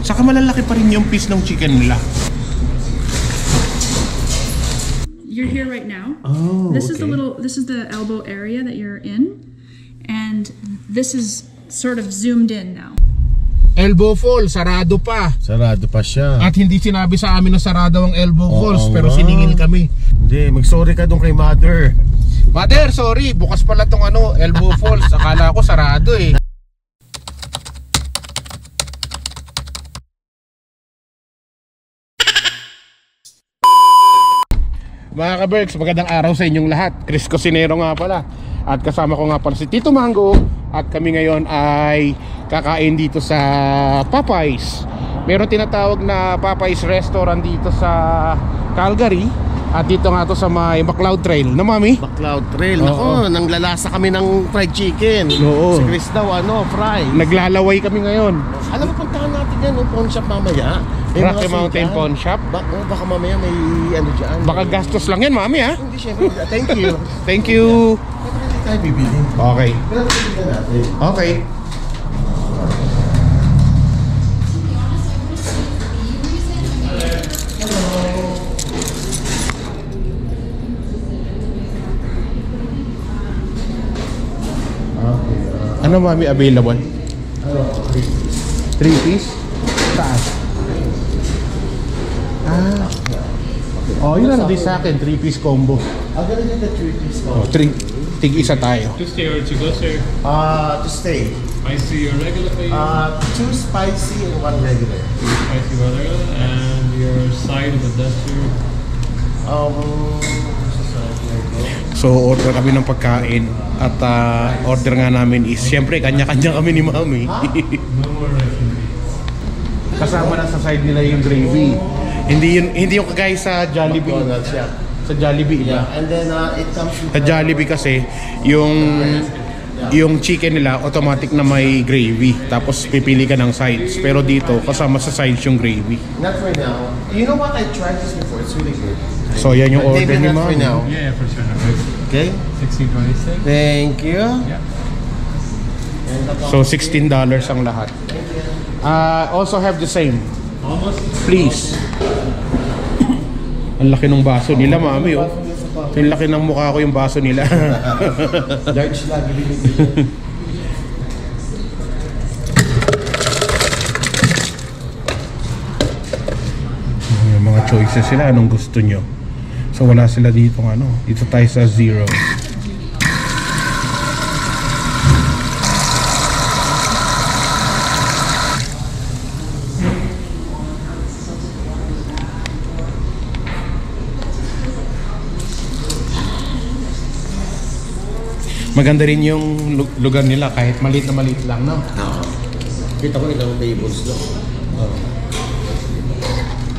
Saka malalaki pa rin yung piece ng chicken nila. You're here right now. Oh, this is the elbow area that you're in, and this is sort of zoomed in now. Elbow Falls, sarado pa. Sarado pa siya. At hindi sinabi sa amin na sarado ang Elbow Falls, pero siningil kami. Hindi, mag-sorry ka doon kay mother. Mother, sorry, bukas pala tong Elbow Falls. Akala ko sarado eh. Mga ka-Berks, magandang araw sa inyong lahat. Chris Cosinero nga pala. At kasama ko nga pala si Tito Mango. At kami ngayon ay kakain dito sa Popeyes. Meron tinatawag na Popeyes restaurant dito sa Calgary. At dito nga to sa may McLeod Trail. Na, Mami? McLeod Trail. Nako, nanglalasa kami ng fried chicken. Oo. Si Chris daw, fry. Naglalaway kami ngayon. Alam mo, puntahan natin yan, pawn shop mamaya. Rocky Mountain Pawn Shop. Baka mamaya may dyan. Baka gastos lang yan, Mami, ha? Hindi, syempre. Thank you. Thank you. Hindi tayo bibili. Okay. Pero tignan natin. Okay. Ano, Mami, available? 3 piece? Taas. Oh, yun na din sa akin, 3 piece combo. Ganun din the 3 piece combo. 3, tig-isa tayo. To stay or to go, sir? To stay. Spicy or regular for you? 2 spicy and 1 regular. 2 spicy regular, and your side of the dessert. So order kami ng pagkain. At order nga namin is siyempre kanya-kanya kami ni Mami. No more rice and beef. Kasama na sa side nila yung gravy. Hindi yung kagaya sa Jollibee. Yeah. Sa Jollibee iba. And then it comes with Sa Jollibee kasi yung chicken nila automatic na may gravy. Tapos pipili ka ng sides. Pero dito kasama sa sides yung gravy. not for now. You know what? I tried this before. It's really good. So yan yung order ni Not for Mami. now. Yeah, for sure. Okay. 1626. Thank you. Yeah. So $16 ang lahat. Also have the same. Almost. Please. Ang laki ng baso nila, Mami, oh. Yung laki ng mukha ko yung baso nila. Large lagi binibili. Yung mga choices sila, anong gusto nyo? So wala sila dito dito tayo sa 0. Maganda rin yung lugar nila kahit maliit lang, no? Kita ko nilang tables doon.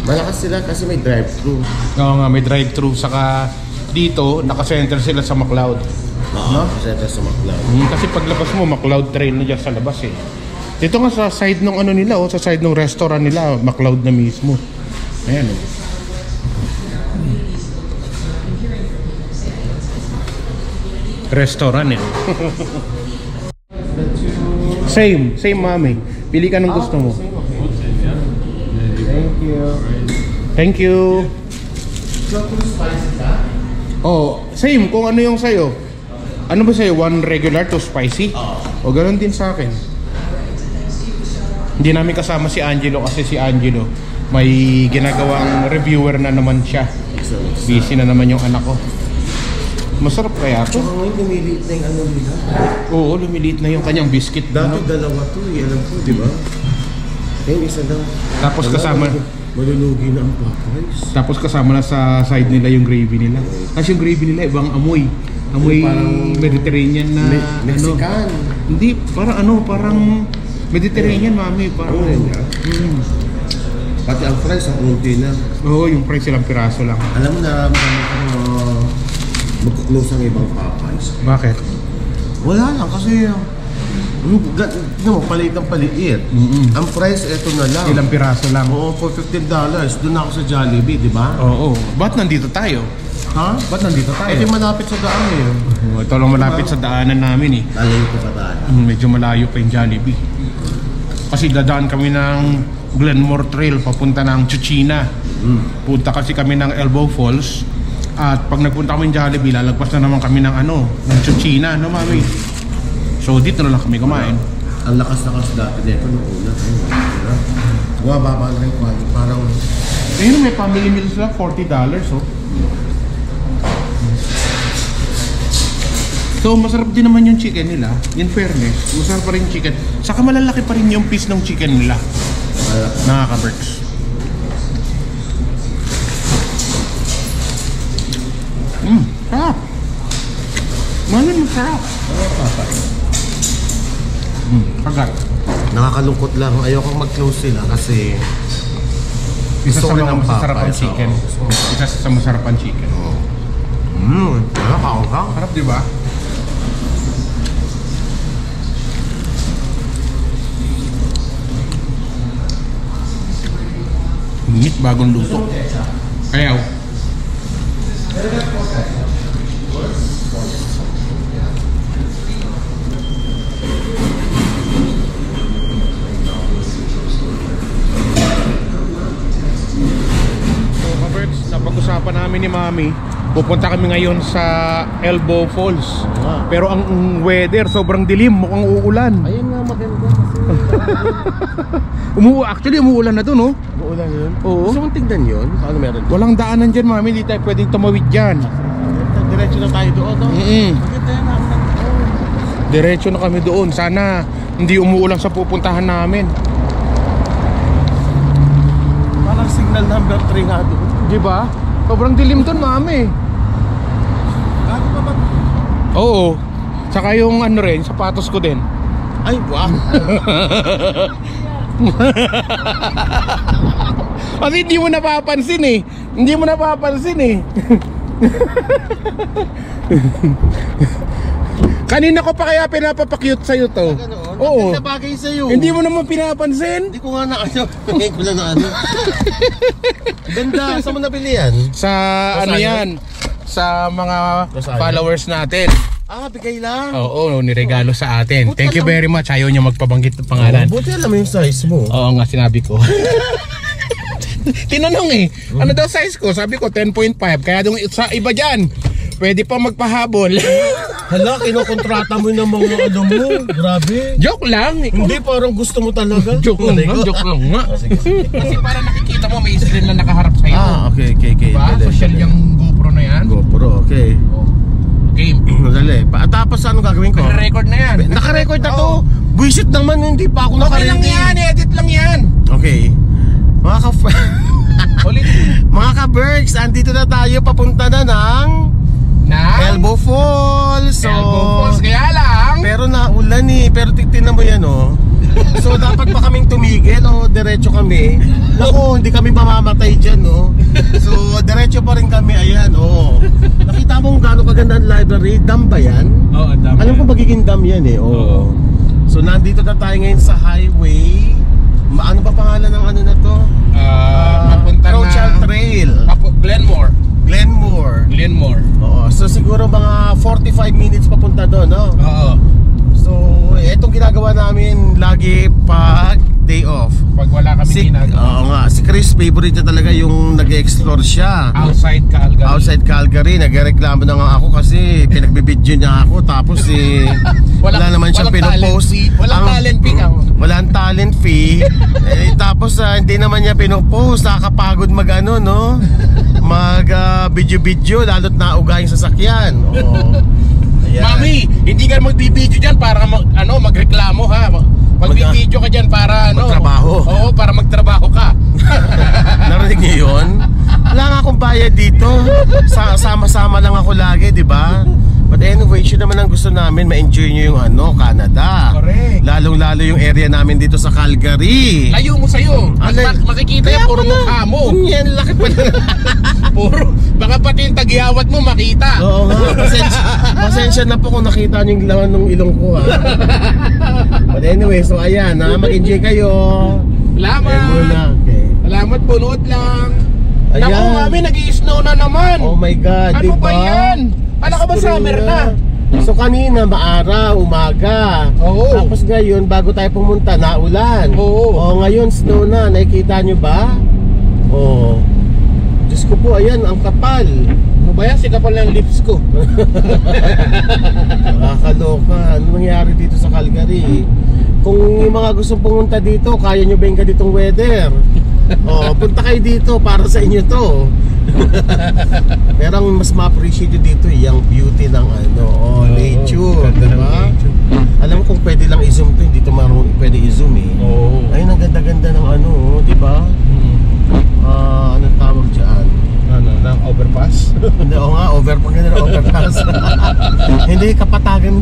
Malakas sila kasi may drive-thru. Oo nga, may drive-thru. Saka dito, naka-center sila sa McLeod. No? Kasi sa McLeod. Kasi paglabas mo, McLeod Trail na dyan sa labas eh. Dito nga sa side ng nila, sa side ng restaurant nila, McLeod na mismo. Ayan oh. Restaurant eh. Same, Mami. Pili ka ng gusto mo. Thank you. Thank you. So, 2 spicy ka? Oh, same kung ano yung sa'yo. Ano ba sa'yo? 1 regular, 2 spicy? O ganun din sa akin. Hindi namin kasama si Angelo kasi si Angelo may ginagawang reviewer na naman siya. Busy na naman yung anak ko. Masarap kaya ito? Tsaka ngayon lumiliit na yung nila. Oo, lumiliit na yung kanyang biscuit. Dati dalawa to alam ko, di ba? Ngayon isa daw. Tapos kasama malulugi na ang Popeyes. Tapos kasama na sa side nila yung gravy nila. Kasi yung gravy nila ibang amoy. Amoy parang Mediterranean na Mexican. Hindi, parang Mediterranean, Mami. Parang Pati ang fries ang unti na. Oo, yung price ilang piraso lang. Alam mo na magkuklose ang ibang Popeyes. Bakit? Wala lang kasi paliit ang paliit. Ang price eto na lang. Ilang piraso lang. Oo, for $15. Doon ako sa Jollibee, di ba? Oo. Ba't nandito tayo? Ha? Ba't nandito tayo? Ito malapit sa daan eh. Ito lang malapit sa daanan namin eh. Lalayo ko sa daan. Medyo malayo pa yung Jollibee. Kasi dadaan kami ng Glenmore Trail papunta ng Chuchina. Punta kasi kami ng Elbow Falls. At pag nagpunta kami ng Jollibee, lalagpas na naman kami ng ng Chuchina, no mami? So dito na lang kami kumain. Ang lakas-lakas dati dito nung una. Baba lang yung parang... Ayun, may family meals lang, $40 oh. So masarap din naman yung chicken nila. In fairness, masarap pa rin yung chicken. Saka malalaki pa rin yung piece ng chicken nila. Nakaka-Berks. Sarap. Manon masarap. Kagat. Nakakalungkot lang. Ayokong mag-close sila kasi... Isa sa gusto ko rin mga ng masasarap ang Popeyes, chicken. oo. Isa sa masarap ang chicken. Nakakaw. Sarap, di ba? Init, bagong luto. Kayaw. Napag-usapan namin ni Mami, pupunta kami ngayon sa Elbow Falls. Pero ang weather sobrang dilim, mukhang uulan. Ayun nga maganda kasi... Actually umuulan na doon, oh. Uulan yun? Oo. Gusto mong tignan yun? Paano meron? Walang daanan dyan, Mami, hindi tayo pwedeng tumawid dyan. Diretso na tayo doon, no? Maganda yun naman. Diretso na kami doon. Sana hindi umuulan sa pupuntahan namin. Parang signal number 3 nga doon. Di ba? Sobrang dilim doon, Mami. Gago pa ba? Oo. Saka yung rin, sapatos ko din. Ay, wow! Kasi hindi mo napapansin eh. Hindi mo napapansin eh. Kanina ko pa kaya pinapapakyut sa'yo to. Ganoon? Oo. Maganda bagay sa'yo. Hindi mo naman pinapansin. Hindi ko nga na ano. Ngayon ko lang na ano. Ganda. Saan mo nabili yan? Sa ano yan? Sa mga Rosario. followers natin. Ah, bigay lang. Oo, niregalo sa atin. Thank you very much. Ayaw niya magpabanggit ng pangalan. Buti alam mo yung size mo. Oo nga, sinabi ko. Tinanong eh, ano daw size ko? Sabi ko 10.5. Kaya dong sa iba dyan, pwede pa magpahabol. Hala, kinokontrata mo yung mga ano mo. Grabe. Joke lang. Hindi, parang gusto mo talaga. Joke lang nga, joke lang nga. Kasi para nakikita mo may screen na nakaharap sa'yo. Okay. Diba? Social yung GoPro na yan. GoPro, okay. Game. Dali. Tapos ano gagawin ko? Naka-record na yan. Naka-record na to. Buisit naman, hindi pa ako Okay lang naka-record. yan, edit lang yan. Okay. Mga ka-Berks, andito na tayo, papunta na ng Elbow Falls. So, Elbow Falls, kaya lang. pero naulan eh, pero tignan mo yan oh. So dapat pa kaming tumigil o diretso kami. Naku, hindi kami mamamatay dyan no. So diretso pa rin kami, ayan oh. Nakita mo kung gaano kaganda ang library, dam ba yan? Oo, dami. Alam ko magiging dam yan eh, oh. So nandito na tayo ngayon sa highway. Ano ba pangalan ng ano na to? Papunta na Rochelle Trail. Glenmore. Oo, so siguro mga 45 minutes papunta doon, no? Oo. So, itong ginagawa namin lagi pag day off. Pag wala kami ginagawa. Oo nga, si Chris favorite niya talaga yung nag-explore siya. Outside Calgary. Outside Calgary, nagreklamo na nga ako kasi pinagbibidyo niya ako tapos wala naman siyang pinopost. Walang talent fee. Walang talent fee. Tapos hindi naman niya pinopost, nakakapagod mag-ano, no? Mag video-video, lalo't nauga yung sasakyan. Oo. Ayan. Mami, hindi ka magbibideo dyan para magreklamo ha. Magbibideo ka dyan para magtrabaho. Oo, para magtrabaho ka. Narinig niyo yun? Wala nga akong bayad dito. Sama-sama lang ako lagi, di ba? But anyway, yun naman ang gusto namin, ma-enjoy nyo yung Canada. Correct. Lalong-lalo yung area namin dito sa Calgary. Layo mo sa'yo. Makikita yung puro mukha mo. Yan, laki pa na. Puro, baka pati yung tagyawat mo makita. Oo nga, pasensya na po kung nakita nyo yung laman ng ilong ko ha. But anyway, so ayan ha, mag-enjoy kayo. Salamat. Ayan muna, okay. Salamat, punood lang. Ayan. Naku, Mami, nag-i-snow na naman. Oh my God, Ano diba? ba yan? Ano ka ba, Spring summer na? So kanina maaraw, umaga. Oo. Tapos ngayon bago tayo pumunta naulan. Oo. Ngayon snow na, nakikita nyo ba? Oo. Diyos ko po, ayan, ang kapal. Ano ba yan? Sikapal ng lips ko. Nakakaloka. Ano nangyari dito sa Calgary? Kung yung mga gustong pumunta dito, kaya nyo ba yung ganitong weather? Punta kayo dito, para sa inyo to. Pero ang mas ma-appreciate dito yung beauty ng nature, ganda ng diba? nature. Alam mo kung pwede lang i-zoom to, hindi to marunong pwede i-zoom eh. Oo. Ayun, ang ganda-ganda ng diba? Anong tawag dyan? Ano, ng overpass? Hindi, oo nga, overpass. Hindi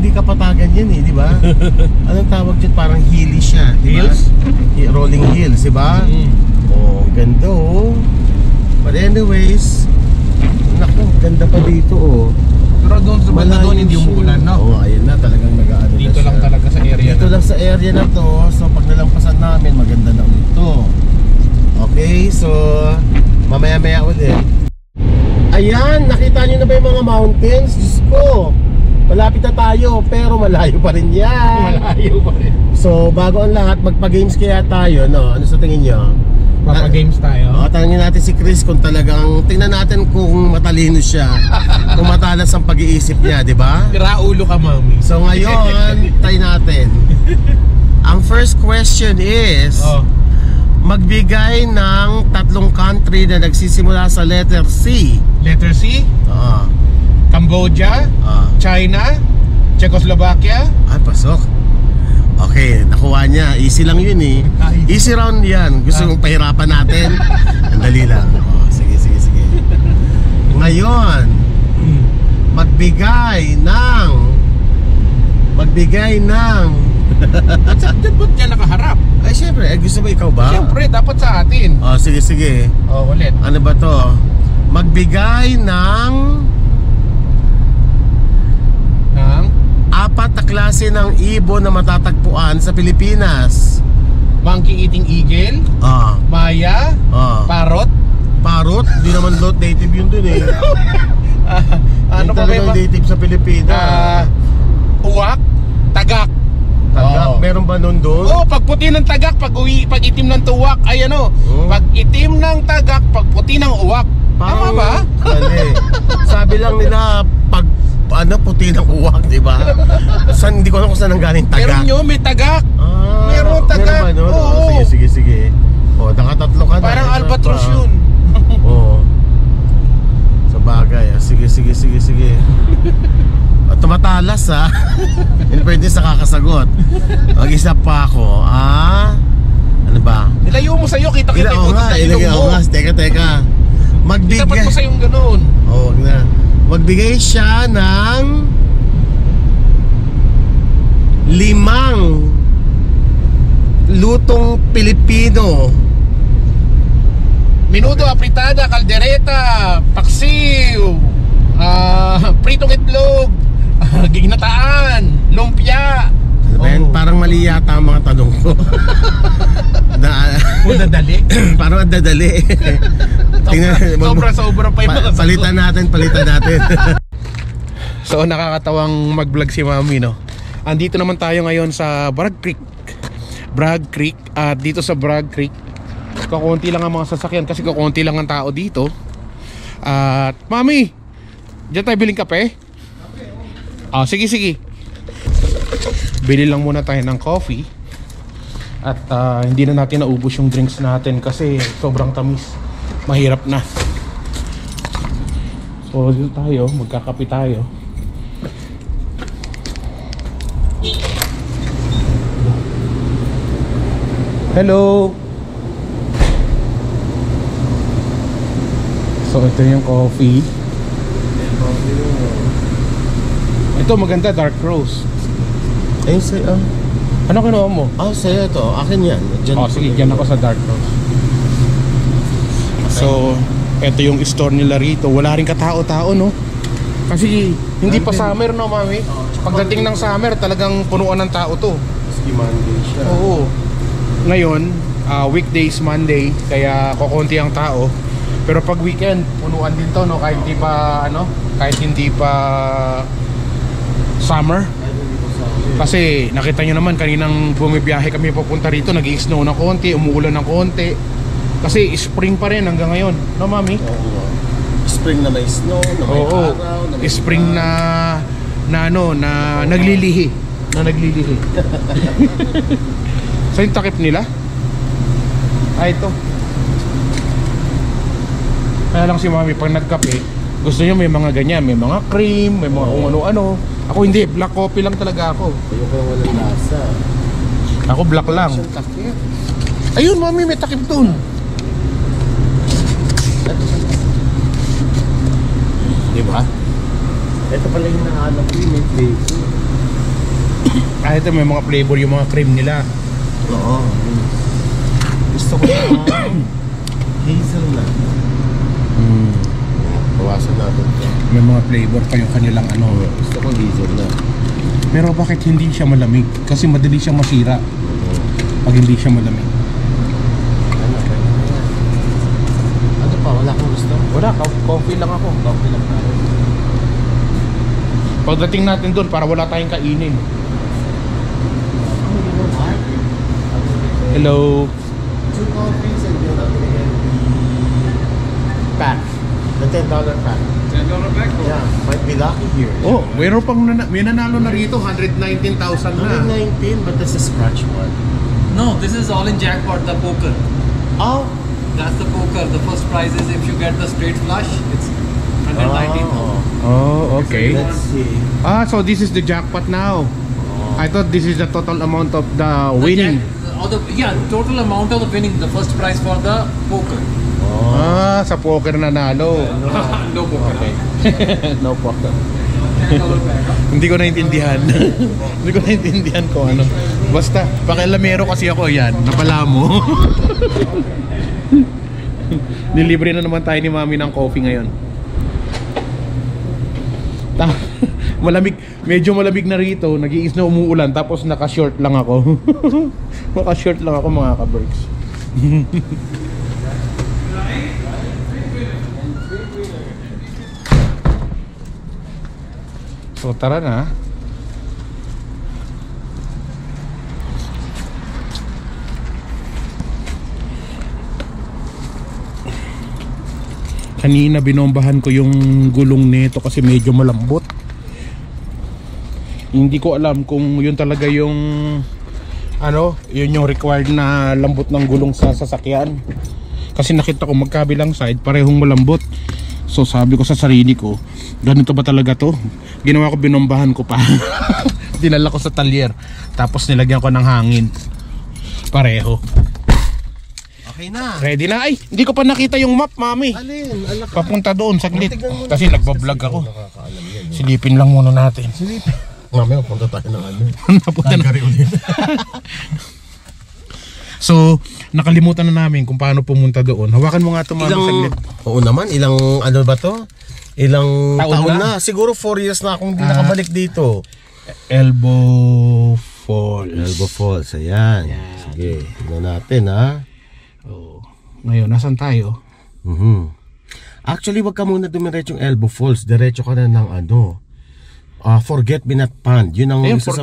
kapatagan yan eh, di ba? Anong tawag dyan? Parang hilly siya, di ba? Hills? Rolling hills, di ba? Ganda oh. But anyways, naku, ganda pa dito Pero doon sa banda doon hindi umuulan, no? Oo, ayun na, talagang nag-aano Dito na lang siya. talaga sa area Dito na. lang sa area na to. So pag nalampasan namin, maganda na dito. Okay, so mamaya-maya ulit. Ayan, nakita nyo na ba yung mga mountains? Diyos ko, malapit na tayo, pero malayo pa rin yan. Malayo pa rin. So bago ang lahat, magpa-games kaya tayo, no? Ano sa tingin nyo? Papa-games tayo. Tanungin natin si Chris kung talagang, tingnan natin kung matalino siya, kung matalas ang pag-iisip niya, di ba? Raulo ka, mami. So ngayon, try natin. Ang first question is, magbigay ng 3 country na nagsisimula sa letter C. Letter C, Cambodia, China, Czechoslovakia. Ay, pasok. Okay, nakuha niya. Easy lang yun eh. Easy round yan. Gusto mong pahirapan natin? Ang dali lang. Sige. Ngayon, magbigay ng Ba't yan nakaharap? ay syempre, gusto mo ikaw ba? Siyempre, dapat sa atin. Sige. Ulit. Ano ba to? Magbigay ng 4 na klase ng ibon na matatagpuan sa Pilipinas. Monkey eating eagle, Maya, Parrot. Parrot? Di naman lot native yun dun eh. Ano pa ba yung native sa Pilipinas? Uwak, tagak. Tagak, meron ba nun dun? Pag puti ng tagak, pag itim ng tuwak, ay pag itim ng tagak, pag puti ng uwak. Tama ba? Mali. Sabi lang nila, pag puti ng uwak, di ba? Hindi ko alam kung saan ang galing tagak. Meron nyo, may tagak. Meron tagak. Meron ba nun? Sige. Nakatatlo ka na. Parang albatros yun. Sa bagay. Sige. Tumatalas ha. Hindi pwede sa kakasagot. Mag-isa pa ako. Ano ba? Ilayo mo sa'yo, kita-kita yung sa ilong mo. Teka. Magbigay. Itapat mo sa'yong ganun. Wag na. Magbigay siya ng 5 lutong Pilipino. Menudo, apritada, kaldereta, paksiw, pritong itlog, gignataan, lumpia. Ano ba yan? Parang mali yata ang mga tanong ko. Dadali. Parang dadali. Sobra pa yung mga palitan natin. So nakakatawang mag-vlog si Mami, no? Andito naman tayo ngayon sa Bragg Creek. At dito sa Bragg Creek, kakunti lang ang mga sasakyan kasi kakunti lang ang tao dito. At Mami, diyan tayo biling kape? Sige. Bili lang muna tayo ng coffee. At hindi na natin naubos yung drinks natin kasi sobrang tamis. Mahirap na. So dito tayo, magkakape tayo. Hello. So ito yung coffee. Ito maganda, dark roast. Ano kinuha mo? Sa'yo ito. Akin yan. Sige, dyan ako sa dark roast. So, ito yung store nila rito. Wala rin katao-tao, no? Kasi hindi pa summer, no, Mami? Pagdating ng summer, talagang punuan ng tao to. Ski Monday siya. Oo. Ngayon, weekdays, Monday, kaya kukunti ang tao. Pero pag weekend, punuan din to, no? Kahit hindi pa summer. Kasi nakita nyo naman kaninang bumibiyahe kami papunta rito, nag-i-snow ng konti, umuulan ng konti. Kasi spring pa rin hanggang ngayon, no mami? Oo. Spring na may snow, na may Oo, araw, na may spring na naglilihi. Na naglilihi. So yung takip nila? Ito. Kaya lang si mami pag nagkape, gusto niya may mga ganyan, may mga cream, may mga kung ano-ano. Ako hindi, black coffee lang talaga ako. Ayoko yung walang lasa. Ako black lang. Siyang takip. Ayun mami, may takip dun. Diba? Ito pala yung nahanap ko yung flavor. Ito may mga flavor yung mga cream nila. Oo. Gusto ko na hazelnut. Bawasan natin ito. May mga flavor pa yung kanilang ano. Gusto ko hazelnut. Pero bakit hindi siya malamig? Kasi madali siyang masira pag hindi siya malamig. Ano pa? Wala kang gusto? Wala, coffee lang ako. Coffee lang tayo. Pagdating natin doon para wala tayong kainin. Hello. 2 coffees and you'll have to get the pack. The $10 pack. $10 back. Yeah, might be lucky here. Oh, mayroon pang may nanalo na rito, 119,000 na. 119, but that's a scratch one. No, this is all in jackpot, the poker. Oh! That's the poker. The first prize is if you get the straight flush, it's 119,000. Oh, okay. Let's see. So this is the jackpot now. I thought this is the total amount of the The winning. total amount of the winning. The first prize for the poker. Sa poker nanalo. No poker. Okay. No poker. $10 back. Hindi ko naintindihan. Hindi ko naintindihan kung ano. Basta, pakialamero kasi ako yan. Napala mo. Nilibre na naman tayo ni mami ng coffee ngayon. Malamig, medyo malamig na rito. Nag-iis na umuulan. Tapos naka-short lang ako. Naka-short lang ako mga ka-Berks. So tara na. Kanina binombahan ko yung gulong nito kasi medyo malambot. Hindi ko alam kung yun talaga yung yun yung required na lambot ng gulong sa sasakyan. Kasi nakita ko magkabilang side parehong malambot. So sabi ko sa sarili ko, ganito ba talaga to? Ginawa ko, binombahan ko pa. Dinala ko sa talyer. Tapos nilagyan ko ng hangin. Pareho. Okay na. Ready na. Ay, hindi ko pa nakita yung map, mami. Alin? Alak. Papunta doon saglit. Tignan mo Kasi na. nagbablog ako. Nakakaalam yan. Silipin lang muna natin. Silipin. Mamaya punta tayo ng ano. Napunta na. Nagkari ulit. So, nakalimutan na namin kung paano pumunta doon. Hawakan mo nga ito, mami, saglit. Oo naman, ilang ano ba to? Ilang Taon taon na? na? Siguro 4 years na akong hindi nakabalik dito. Elbow Falls. Elbow Falls, ayan. Sige, tignan natin ha. Oh. Ngayon, nasan tayo? Actually, wag ka muna dumiretso yung Elbow Falls. Diretso ka na ng ano. Forget Me Not Pond. Yun ang Ayun, isa sa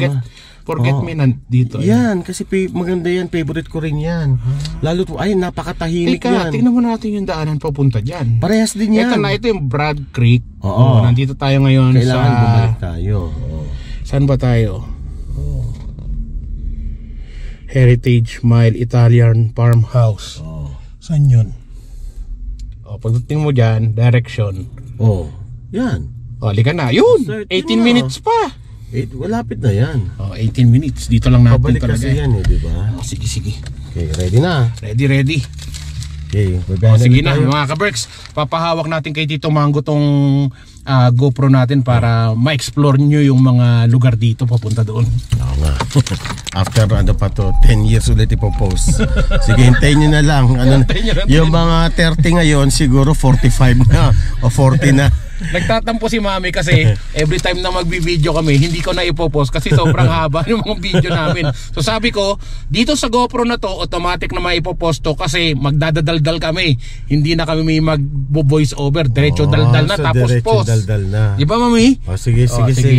forget me dito. Yan, kasi maganda yan. Favorite ko rin yan. Lalo to, ay, napakatahimik yan. Tingnan mo natin yung daanan papunta dyan. Parehas din yan. Ito yung Brad Creek. Oo. Nandito tayo ngayon. Kailangan sa... bumalik tayo. Oo. Saan ba tayo? Heritage Mile Italian Farmhouse. Saan yun? Pagdating mo dyan, direction. Yan. Halika na. Yun! 30 18 na. minutes pa. Malapit na yan. 18 minutes. Dito lang natin Pabalik talaga. kasi yan eh, di ba? Sige. Okay, ready na. Ready. Okay, Sige na mga ka-Berks. Papahawak natin kay Tito Mango tong GoPro natin para ma-explore nyo yung mga lugar dito papunta doon. Oo nga. nga. After ano pa to, 10 years ulit ipopost. Sige, hintayin nyo na lang. Ano, yung mga 30 ngayon, siguro 45 na o 40 na. Nagtatampo si Mami kasi every time na magbibideo kami, hindi ko na ipopost kasi sobrang haba yung mga video namin. So sabi ko, dito sa GoPro na to, automatic na maipopost to kasi magdadadaldal kami. Hindi na kami may mag-voice over. Diretso daldal na, so tapos post. daldal na. Di ba, Mami? Sige,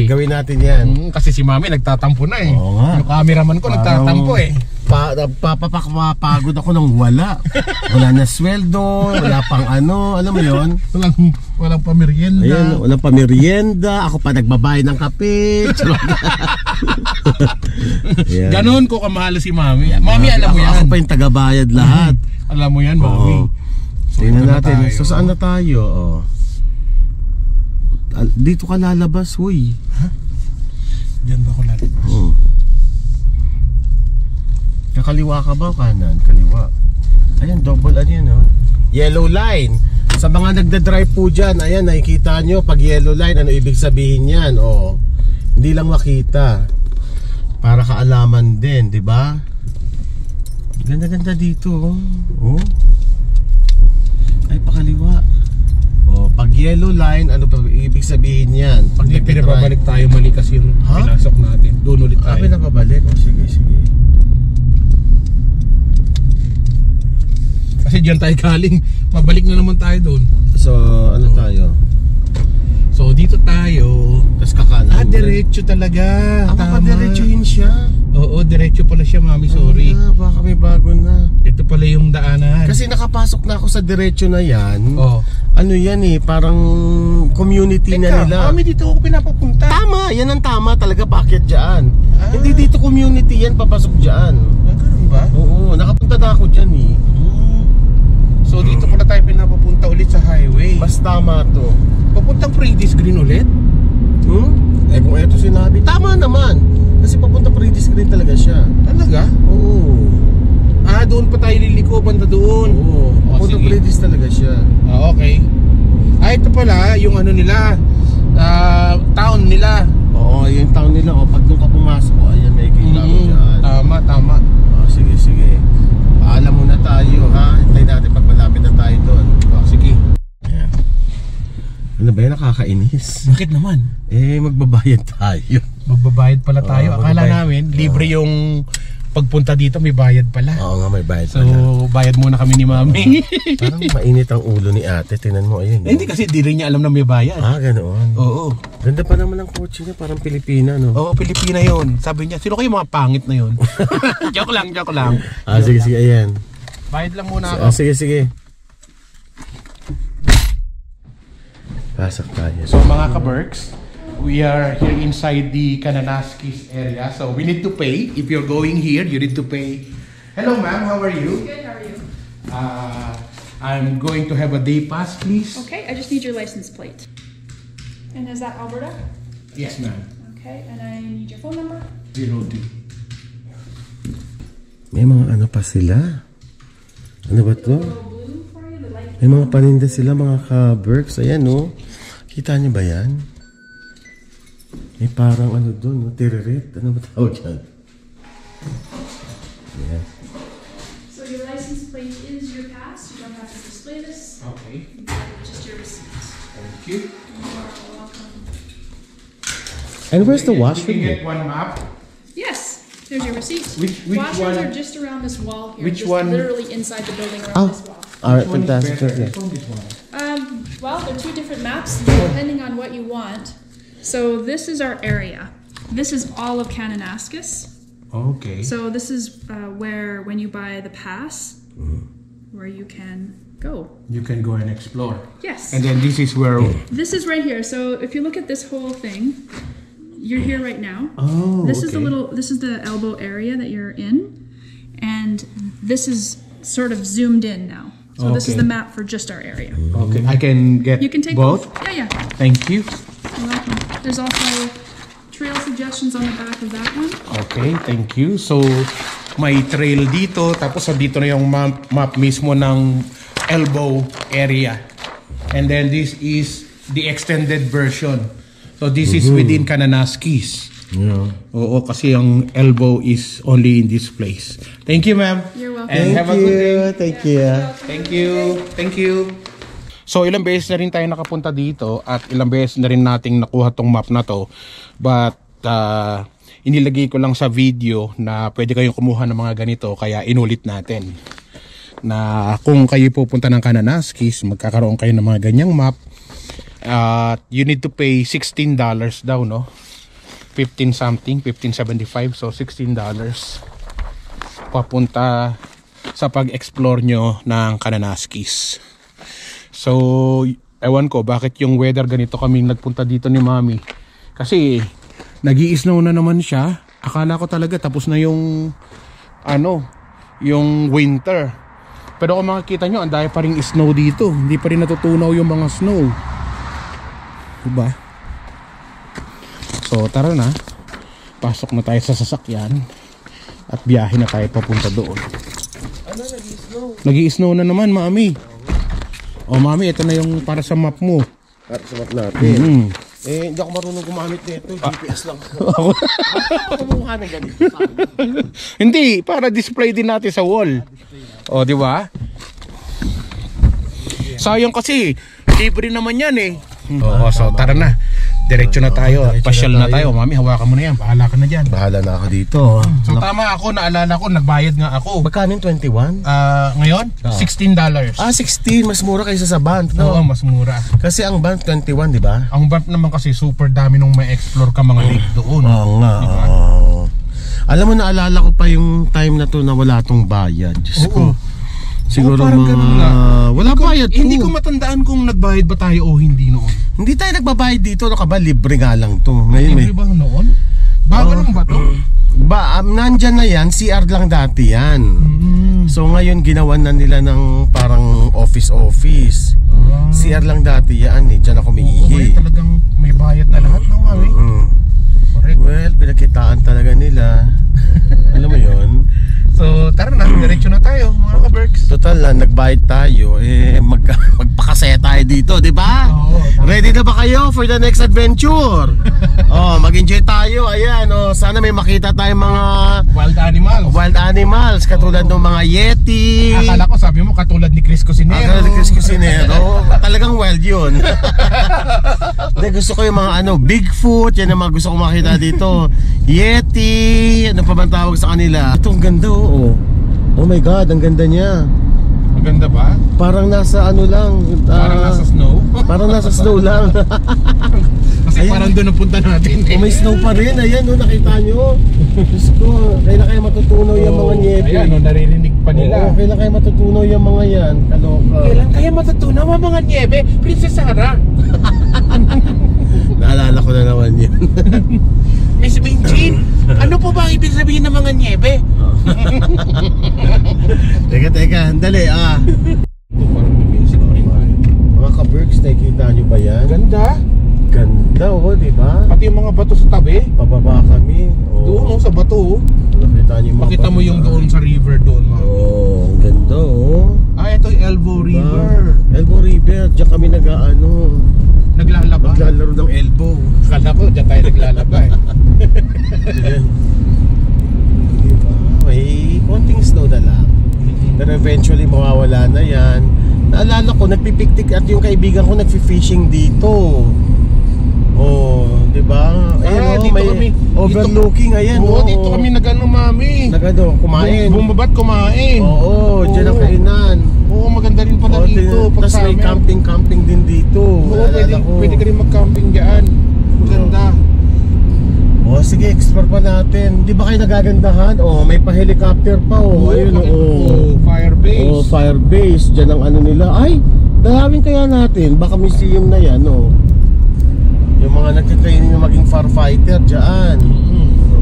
gawin natin yan. Kasi si Mami nagtatampo na eh. Oo nga. Yung cameraman ko nagtatampo eh. Papapagod ako ng wala. Wala na sweldo, wala pang ano, alam mo yon. Walang pamerienda. Ayan, walang pamerienda. Ako pa nagbabayad ng kape. Ganon ko kamahal si Mami. Mami, alam mo yan. Ako pa yung tagabayad lahat. Alam mo yan, Mami. So, tingnan natin. So saan na tayo? Oh. Dito ka lalabas, huy. Ha? Diyan ba ako lalabas? Oo. Kakaliwa ka ba o kanan? Kaliwa. Ayan, double ano yan, oh. Yellow line. Sa mga nagda-drive po dyan, ayan, nakikita nyo, pag yellow line, ano ibig sabihin yan? Oh, hindi lang makita. Para kaalaman din, di ba? Ganda-ganda dito, oh. Oh. Ay, pakaliwa. Oh, pag yellow line, ano pa ibig sabihin yan? Pag Hindi, pinababalik tayo mali kasi yung pinasok natin. Doon ulit tayo. Pinababalik? Oh, sige. Kasi diyan tayo galing, mabalik na naman tayo doon. So, ano tayo? So, dito tayo. Tapos kakanan. Diretso talaga. Tama. Diretsuhin siya. Oo, diretso pala siya, Mami, sorry. Baka may bago na. Ito pala yung daanan. Kasi nakapasok na ako sa diretso na yan. Oh. Ano yan eh, parang community na nila. Mami, dito ako pinapapunta. Tama, yan ang tama talaga, bakit dyan? Hindi dito community yan, papasok dyan. Ganun ba? Oo, nakapunta na ako dyan eh. So dito pala tayo pinapapunta ulit sa highway. Mas tama to. Papuntang Predis Green ulit? Eh kung eto sinabi, tama naman. Kasi papunta Predis Green talaga siya. Talaga? Oo. Doon pa tayo liliko, banda doon. Oo, papunta Predis talaga siya. Okay. Ito pala yung ano nila, town nila. Oo, yung town nila. Pag doon ka pumasok, ayan, may kita mo dyan. Tama. Sige. Paalam muna tayo, ha? Hintay natin pag malapit na tayo doon. Sige. Ayan. Ano ba yan? Nakakainis. Bakit naman? Magbabayad tayo. Magbabayad pala tayo. Akala namin, libre yung pagpunta dito, may bayad pala. Oo nga, may bayad So, pala. bayad muna kami ni Mami. Parang mainit ang ulo ni ate. Tingnan mo, ayun. Hindi kasi di rin niya alam na may bayad. Ganoon. Oo. Ganda pa naman ang kotse niya, parang Pilipina, no? Oo, Pilipina yun. Sabi niya, sino kayo mga pangit na yun? Joke lang. Sige, ayan. Bayad lang muna ako. Sige. Pasok tayo. So mga ka-Berks, we are here inside the Kananaskis area. So we need to pay. If you're going here, you need to pay. Hello ma'am, how are you? Good, how are you? I'm going to have a day pass, please. Okay, I just need your license plate. And is that Alberta? Yes ma'am. Okay, and I need your phone number. 02. May mga ano pa sila. Ano ba to? Blue for you, the light. May mga paninda sila, mga ka-Berks. Ayan, no? Kita niyo ba yan? May parang ano doon, no? Tiririt. Ano ba tawag yan? Ayan. So your license plate is your pass. You don't have to display this. Okay. Just your receipt. Thank you. You are welcome. And where's the You washroom? can get one map. Yes, there's your receipt. Which Washrooms one? are just around this wall here. Which just one? Literally inside the building around this wall. Alright, Which one is fantastic. better? Yeah. This one, this one. Well, they're two different maps depending on what you want. So this is our area. This is all of Kananaskis. Okay. So this is where, when you buy the pass, where you can go. You can go and explore. Yes. And then this is where. This is right here. So if you look at this whole thing, you're here right now. Oh. This is this is the elbow area that you're in, and this is sort of zoomed in now. So this is Okay. the map for just our area. Okay. I can get. You can take both. Yeah. Thank you. You're welcome. There's also trail suggestions on the back of that one. Okay, thank you. So, may trail dito, tapos dito na yung map mismo ng elbow area. And then this is the extended version. So this is within Kananaskis. Yeah. Oo, kasi ang elbow is only in this place. Thank you, ma'am. You're welcome. And have a good day. Thank you. Thank you. Thank you. So ilang beses na rin tayo nakapunta dito at ilang beses na rin nating nakuha tong map na to. But inilagay ko lang sa video na pwede kayong kumuha ng mga ganito, kaya inulit natin. Na kung kayo pupunta ng Kananaskis, magkakaroon kayo ng mga ganyang map. You need to pay $16 daw, no? 15 something, 15.75, so $16 papunta sa pag-explore nyo ng Kananaskis. So ewan ko bakit yung weather ganito kami nagpunta dito ni Mami, kasi nag-i-snow na naman siya. Akala ko talaga tapos na yung yung winter, pero kung makikita nyo ang dami pa rin snow dito, hindi pa rin natutunaw yung mga snow, diba? So tara na, pasok na tayo sa sasakyan at biyahe na tayo papunta doon. Nag-i-snow na naman, Mami. Oh, Mami, ito na yung para sa map mo. Para sa map natin. Hindi ako marunong gumamit nito, GPS lang. Ako kumuha ng ganito. Hindi, para display din natin sa wall. Oh, di ba? Sayang kasi, libre naman yan eh. Oo, so tara na. Diretso na tayo, pasyal na tayo. Mami, hawakan mo na yan, bahala ka na dyan. Bahala na ako dito. So tama ako, naalala ko, nagbayad nga ako. Magkano yung 21? Ngayon, $16. 16, mas mura kaysa sa Banff, no? Oo, mas mura. Kasi ang Banff 21, di ba? Ang Banff naman kasi super dami nung may explore ka mga lake doon. Oo nga. Diba? Alam mo, naalala ko pa yung time na to na wala tong bayad. Diyos ko. Siguro parang ganun nga. wala bayad. Hindi ko matandaan kung nagbayad ba tayo o hindi noon. Hindi tayo nagbabayad dito, no ka ba? Libre nga lang to. Ngayon Libre ba noon? Bago lang ba to? Nandyan na yan, CR lang dati yan. So ngayon ginawan na nila ng parang office. CR lang dati yan eh, dyan ako umiihi. Talagang may bayad na lahat, no, Mami? Correct. Well, pinagkitaan talaga nila. Alam mo yon. So tara na, diretso na tayo mga ka-Berks. Total na, nagbayad tayo, magpakasaya tayo dito, di ba? Oo, ready na ba kayo for the next adventure? Mag-enjoy tayo, ayan, sana may makita tayong mga wild animals, katulad ng mga yeti. Akala ko sabi mo katulad ni Chris Cusinero. Akala ni Chris Cusinero, talagang wild yun. Gusto ko yung mga Bigfoot, yan ang mga gusto ko makita dito. Yeti, ano pa bang tawag sa kanila? Itong ganda, oh my god, ang ganda niya. Maganda ba? Parang nasa lang. Parang nasa snow? Parang nasa snow lang. Kasi ayan, parang doon napunta natin. May snow pa rin. Ayan, nakita nyo. Gusto, kailan kayo matutunaw yung mga nyebe. Ayan, naririnig pa nila. Kailan kayo matutunaw yung mga yan. Kaloka. Kailan kayo matutunaw ang mga nyebe? Princess Sarah. Naalala ko na naman yun. Miss Benjin, ano po ba ang ibig sabihin ng mga nyebe? Teka, dali Parang may music pa rin tayo. Mga ka-Berks, nakikita nyo ba yan? Ganda. Ganda, di ba? Pati yung mga bato sa tabi. Pababa kami. Doon sa bato. Nakita nyo yung mga Makita mo yung doon sa river doon. ang ganda Ito yung Elbow River. Elbow River, diyan kami Naglalaba. naglalaro ng elbow. Kala ko, dyan tayo naglalaba eh. Diba? May konting snow na lang. Pero eventually mawawala na yan. Naalala ko, nagpipiktik at yung kaibigan ko nagfi-fishing dito. Diba? Ayun, dito may kami. overlooking, ayan. Oo, dito kami Mami. Kumain. Bumabat, kumain. Oo, dyan ang kainan. Oo, maganda rin pala dito. Tapos may camping din dito. Oo, pwede ka rin mag-camping dyan. Maganda. Sige, explore pa natin. Di ba kayo nagagandahan? May pa-helicopter pa. Ayun, fire base. Fire base. Diyan ang nila. Ay, dalawin kaya natin. Baka museum na yan, Yung mga nagtitraining na maging firefighter dyan.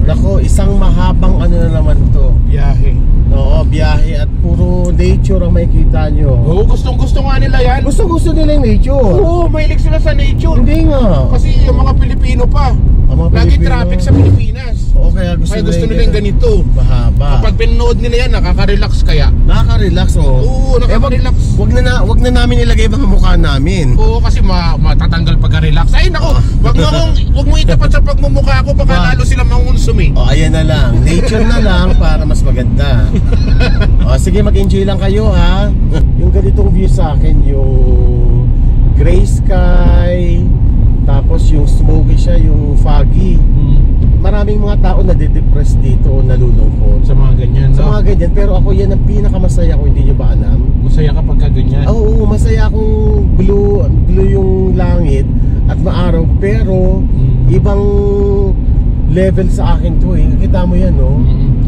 Nako, isang mahabang na naman to. Biyahe. Oo, biyahe at puro nature ang makikita nyo. Oo, gustong-gusto nga nila yan. Gusto nila yung nature. Oo, mahilig sila sa nature. Hindi nga. Kasi yung mga Pilipino pa, Ang mga lagi Pilipino. traffic sa Pilipinas. Oo, kaya gusto Nila yung ganito. mahaba. Kapag pinanood nila yan, nakaka-relax kaya. Nakaka-relax, oh. Oo, nakaka-relax. Wag na namin ilagay mga mukha namin. Oo, kasi matatanggal pagka-relax. Ay, nako, wag mo itapat sa pagmumukha ko, baka lalo sila mangonsumi. O, ayan na lang. Nature na lang para mas maganda. O, sige, mag-enjoy lang kayo, ha. Yung ganitong view sa akin, yung gray sky, tapos yung smoky siya, yung foggy. Maraming mga tao na de-depress dito o nalulungkot Sa mga ganyan, sa mga ganyan. Pero ako, yan ang pinakamasaya ko, hindi nyo ba alam? Masaya kapag ka ganyan. Oo, masaya akong blue yung langit at maaraw. Pero, ibang level sa akin to, eh. Kita mo yan, no?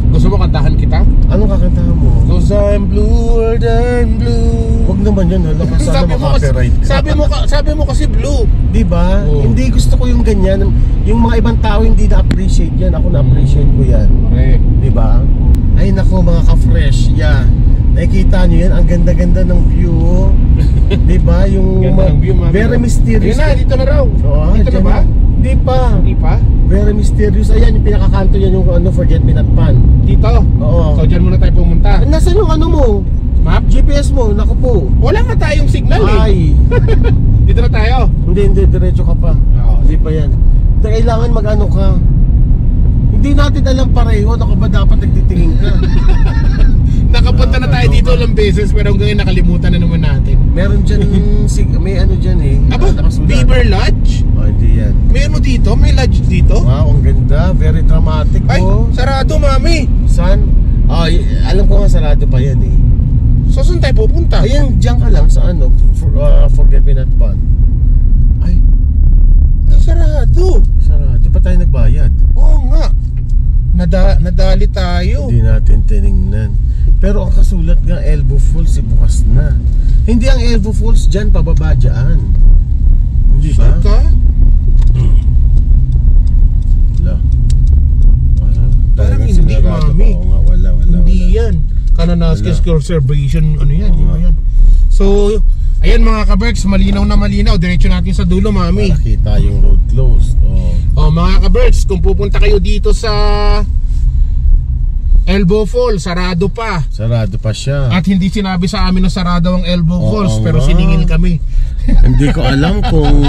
Gusto mo kantahan kita? Anong kakantahan mo? Cause I'm bluer than blue. Huwag naman yan, hala, sana makaka-copyright ka. sabi mo kasi blue. Diba? Oo. Hindi, gusto ko yung ganyan. Yung mga ibang tao hindi na-appreciate yan. Ako na-appreciate ko yan. Okay. Diba? Ay nako, mga ka-fresh. Yeah. Nakikita nyo yan, ang ganda-ganda ng view. Diba? Yung Ganda ng view, mami. very mysterious. Ayun na, dito na raw. Oo, Dito na dyan ba? Hindi pa. Hindi pa? Very mysterious. Ayan, yung pinakakanto yan, yung ano, Forget Me Not Pan. Dito? Oo. So dyan muna tayo pumunta. Nasaan yung ano mo? Map? GPS mo? Naku po. Wala nga tayong signal eh. Ay. Dito na tayo. Hindi, diretso ka pa. Oo. Hindi pa yan. Kailangan mag-ano ka. Hindi natin alam pareho. Naku ba dapat nagtitingin ka? Nakapunta na tayo dito ilang beses pero hanggang ngayon nakalimutan na naman natin. Meron dyan, may ano dyan eh. Aba, nakasulat. Beaver Lodge? Oh, hindi yan. May ano dito? May lodge dito? Wow, ang ganda. Very dramatic Ay, po. sarado mami. San? Oh, alam ko nga sarado pa yan eh. So saan tayo pupunta? Ayan, dyan ka lang sa ano, Forget Me Not Pan. Ay, Sarado. sarado pa tayo nagbayad. Oo nga. Nadali tayo. Hindi natin tinignan. Pero ang kasulat nga, Elbow Falls, bukas na. Hindi ang Elbow Falls dyan, pababa dyan. Hindi ba? Sure ka? Wala. Parang hindi, mami. Oo nga, wala. Hindi yan. Kananaskis Conservation, ano yan, di ba yan? So, ayan mga ka-Berks, malinaw na malinaw. Diretso natin sa dulo, mami. Nakita yung road closed. Oh, mga ka-Berks, kung pupunta kayo dito sa Elbow Falls, sarado pa. Sarado pa siya. At hindi sinabi sa amin na sarado ang Elbow Oo Falls, pero nga. siningil kami. Hindi ko alam kung...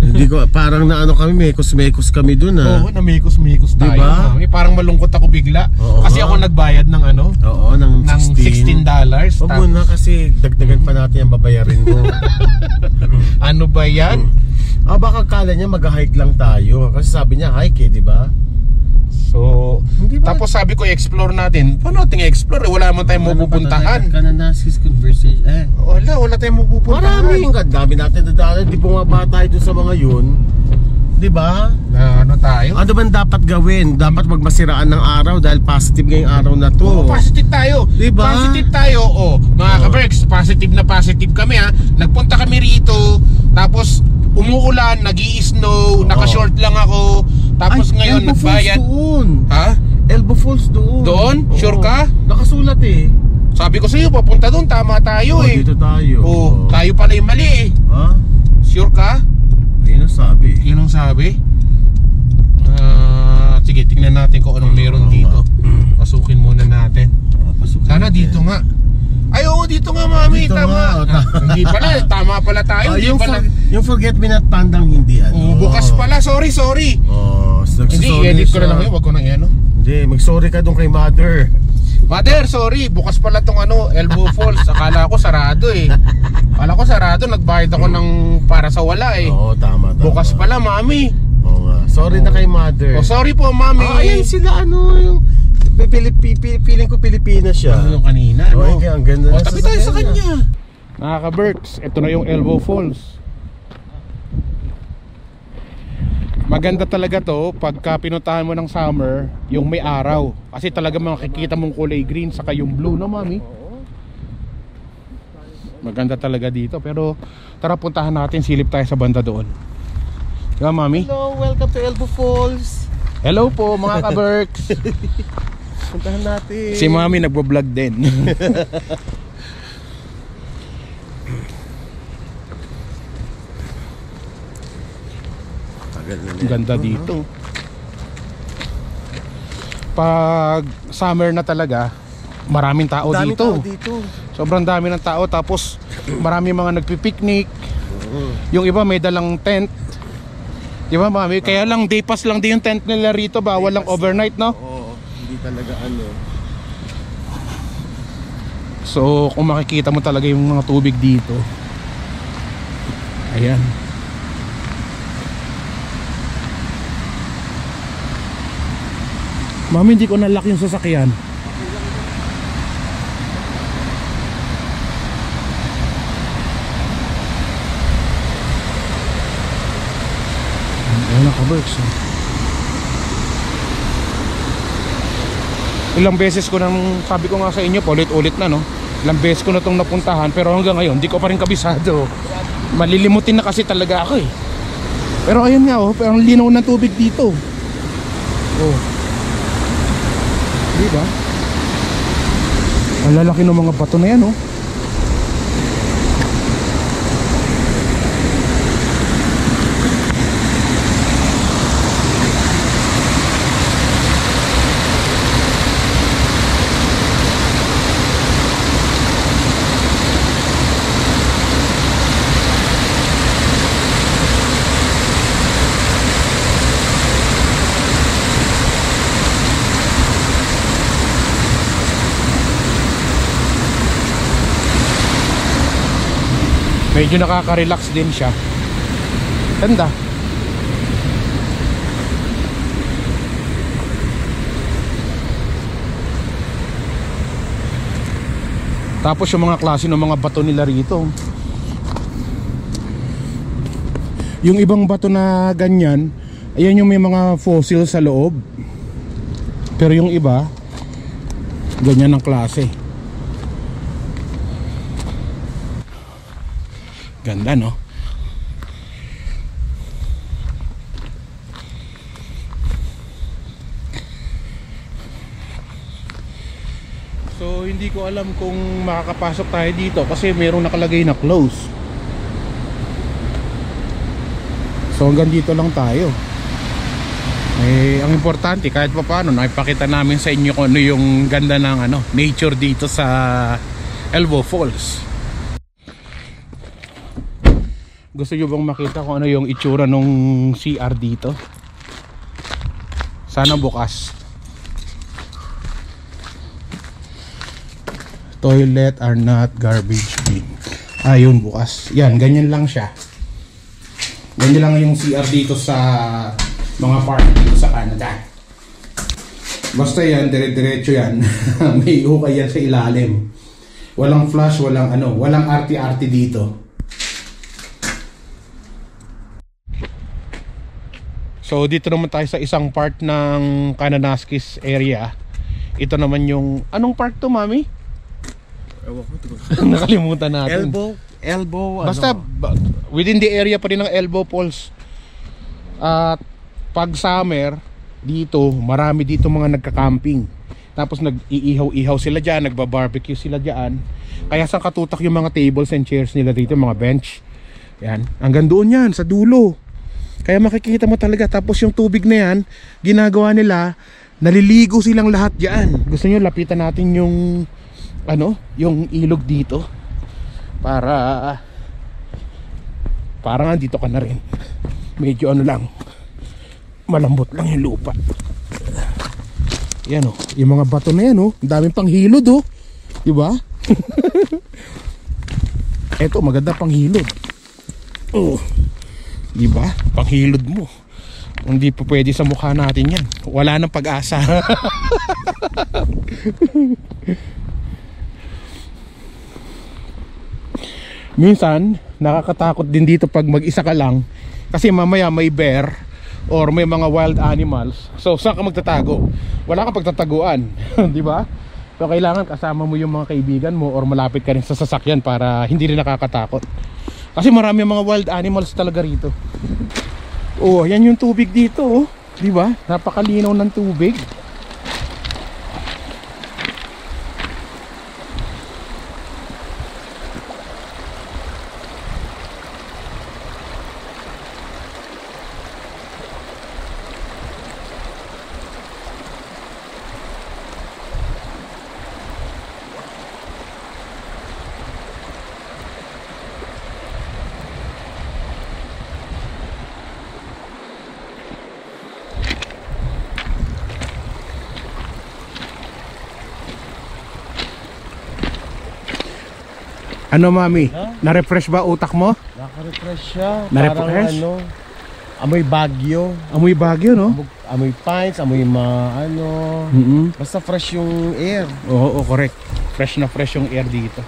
Hindi ko, parang naano kami, mekos kami dun Oo, namikos-mikos tayo. Diba? Mami. Parang malungkot ako bigla. Oo Kasi nga. ako nagbayad ng ano? Oo, ng Ng $16. Huwag mo na kasi dagdagan pa natin yung babayarin mo. Ano ba yan? Baka kala niya mag-hike lang tayo. Kasi sabi niya hike di ba? So, Hindi ba? tapos sabi ko i-explore natin. Paano natin i-explore? Wala man tayong mapupuntahan. Kananaskis conversation. Wala tayong mapupuntahan. Maraming dami natin dadaanan. Di bumaba tayo dun sa mga yun. Di ba? Na ano tayo? Ano ba dapat gawin? Dapat magmasiraan ng araw dahil positive ngayong araw na to. Oo, positive tayo. Diba? Positive tayo. Mga ka-Berks, positive na positive kami ha. Nagpunta kami rito, tapos umuulan, nag-i-snow, naka-short lang ako. Tapos ngayon Elbow nagbayad. Falls doon. Ha? Elbow Falls doon. Doon? Oo. Sure ka? Nakasulat eh. Sabi ko sa iyo, papunta doon, tama tayo eh. Dito tayo. Tayo pala yung mali eh. Ha? Sure ka? Ayun ang sabi. Yun ang sabi. Sige, tingnan natin kung anong meron dito. Pasukin muna natin. Pasukin Sana natin. dito nga. Ay, oo, dito nga, mami. Dito Tama. nga, Hindi pala, tama pala tayo. Hindi yung, pala. yung Forget Me Not Pandang hindi ano. Bukas pala. Sorry. Hindi, edit ko na lang yun. Wag ko nang ano. Hindi, mag-sorry ka doon kay mother. Mother, sorry. Bukas pala tong Elbow Falls. Akala ko sarado eh. Akala ko sarado. Nagbayad ako ng para sa wala eh. Oo, tama. Bukas pala, mami. Oo nga. Sorry na kay mother. Sorry po, mami. Ayan sila yung feeling ko Pilipinas siya. Ano yung kanina? Oh, kaya ang ganda na tabi tayo sa sasakyan kanya. Mga ka-Berks, ito na yung Elbow Falls. Maganda talaga to pagka pinuntahan mo ng summer, yung may araw. Kasi talaga makikita mong kulay green saka yung blue, no mami? Maganda talaga dito. Pero tara puntahan natin, silip tayo sa banda doon. Diba mami? Hello, welcome to Elbow Falls. Hello po mga ka-Berks. Puntahan natin. Si Mami nagbo-vlog din. Ganda dito. Pag summer na talaga, maraming tao Daming dito. tao dito. Sobrang dami ng tao, tapos marami mga nagpipiknik. Yung iba may dalang tent. Di ba, Mami? Kaya lang day pass lang din yung tent nila rito, bawal lang overnight, no? Oo, hindi talaga ano. So kung makikita mo talaga yung mga tubig dito. Ayan. Mami, hindi ko nalock yung sasakyan. Ayan na ka-Berks. Ilang beses ko nang, sabi ko nga sa inyo, ulit-ulit na, no? Ilang beses ko na itong napuntahan, pero hanggang ngayon di ko pa rin kabisado. Malilimutin na kasi talaga ako eh. Pero ayun nga, oh, ang linaw ng tubig dito. Oh. Diba? Ang lalaki ng mga bato na yan, oh. Medyo nakaka-relax din siya. Ganda. Tapos yung mga klase ng mga bato nila rito. Yung ibang bato na ganyan, ayan yung may mga fossil sa loob. Pero yung iba, ganyan ang klase. Ganda, no? So hindi ko alam kung makakapasok tayo dito kasi mayroong nakalagay na close. So hanggang dito lang tayo. Ang importante kahit pa paano nakipakita namin sa inyo kung ano yung ganda ng nature dito sa Elbow Falls. Gusto nyo bang makita kung ano yung itsura nung CR dito? Sana bukas. Toilet are not garbage bin. Ayun, bukas. Yan, ganyan lang siya. Ganyan lang yung CR dito sa mga park dito sa Canada. Basta yan, dire-diretso yan. May hukay yan sa ilalim. Walang flush, walang walang arty-arty dito. So dito naman tayo sa isang part ng Kananaskis area. Ito naman yung, anong park to, Mami? Ewan ko. Nakalimutan natin. Elbow. Basta within the area pa rin ng Elbow Falls. At pag summer dito, marami dito mga nagka-camping. Tapos nag-iihaw-ihaw sila dyan, nagba-barbecue sila dyan. Kaya saan katutak yung mga tables and chairs nila dito, mga bench. Yan, hanggang doon yan, sa dulo. Kaya makikita mo talaga. Tapos yung tubig na yan, ginagawa nila, naliligo silang lahat dyan. Gusto nyo lapitan natin yung yung ilog dito para parang andito ka na rin. Medyo lang, malambot lang yung lupa. Yan yung mga bato na yan ang daming panghilod diba? Eto maganda panghilod. Diba? Panghilod mo. Hindi pa pwede sa mukha natin yan. Wala nang pag-asa. Minsan nakakatakot din dito pag mag-isa ka lang. Kasi mamaya may bear or may mga wild animals. So saan ka magtatago? Wala kang pagtataguan. Diba? So kailangan kasama mo yung mga kaibigan mo or malapit ka rin sa sasakyan para hindi rin nakakatakot. Kasi marami mga wild animals talaga rito. Yan yung tubig dito, di ba? Napakalinaw ng tubig. Ano mami? Na-refresh ba utak mo? Naka-refresh siya. Na-refresh? Parang ano, amoy Baguio. Amoy Baguio, no? Amoy pines, amoy basta fresh yung air. Oo, correct. Fresh na fresh yung air dito.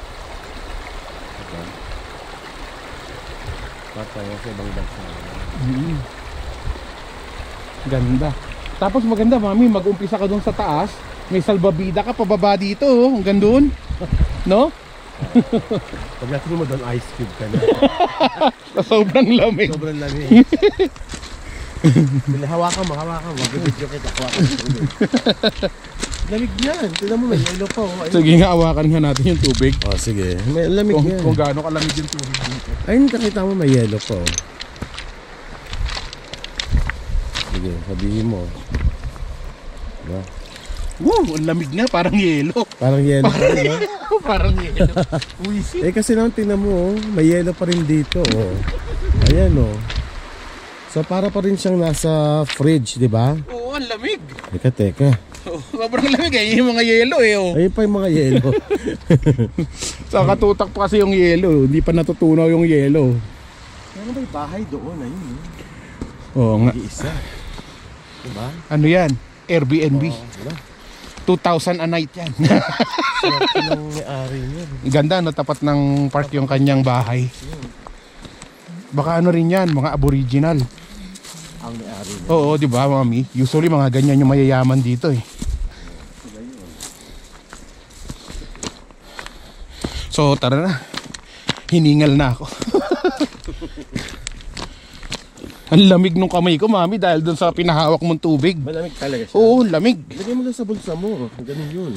Patay sa ibang bansa. Ganda. Tapos maganda mami, mag-umpisa ka doon sa taas. May salbabida ka pababa dito, oh. Hanggang doon. No? Pag natin mo doon, ice cube ka na. Sobrang lamig. Sobrang lamig. Hawakan mo. Video kita. Hawakan mo. Lamig yan. Tignan mo, may yellow pa. Oh. Sige nga, awakan nga natin yung tubig. Oh, sige. May lamig yan. Kung gaano kalamig yung tubig dito. Ayun, nakita mo, may yellow pa. Oh. Sige, sabihin mo. Diba? Wow, ang lamig na, parang yelo. Parang yellow pa rin, no? Parang yelo. Eh kasi naman tingnan mo, oh, may yellow pa rin dito, oh. Ayan, oh. So para pa rin siyang nasa fridge, di ba? Oo, ang lamig. Teka. Sobrang lamig eh, yung mga yelo eh. Oh. Ayun pa yung mga yellow. Sa katutak pa kasi yung yelo, hindi pa natutunaw yung yelo. Ano ba yung bahay doon? Ayun, Oo nga. Isa. Diba? Ano yan? Airbnb. Diba? 2,000 a night yan. Swerte ng may-ari niya. Ganda, no? Tapat ng park yung kanyang bahay. Baka ano rin yan, mga aboriginal. Ang may-ari niya. Oo, di ba mami? Usually mga ganyan yung mayayaman dito eh. So tara na. Hiningal na ako. Ang lamig nung kamay ko mami dahil dun sa pinahawak mong tubig. Malamig talaga siya. Oo, lamig. Lagay mo lang sa bulsa mo. Ganun yun.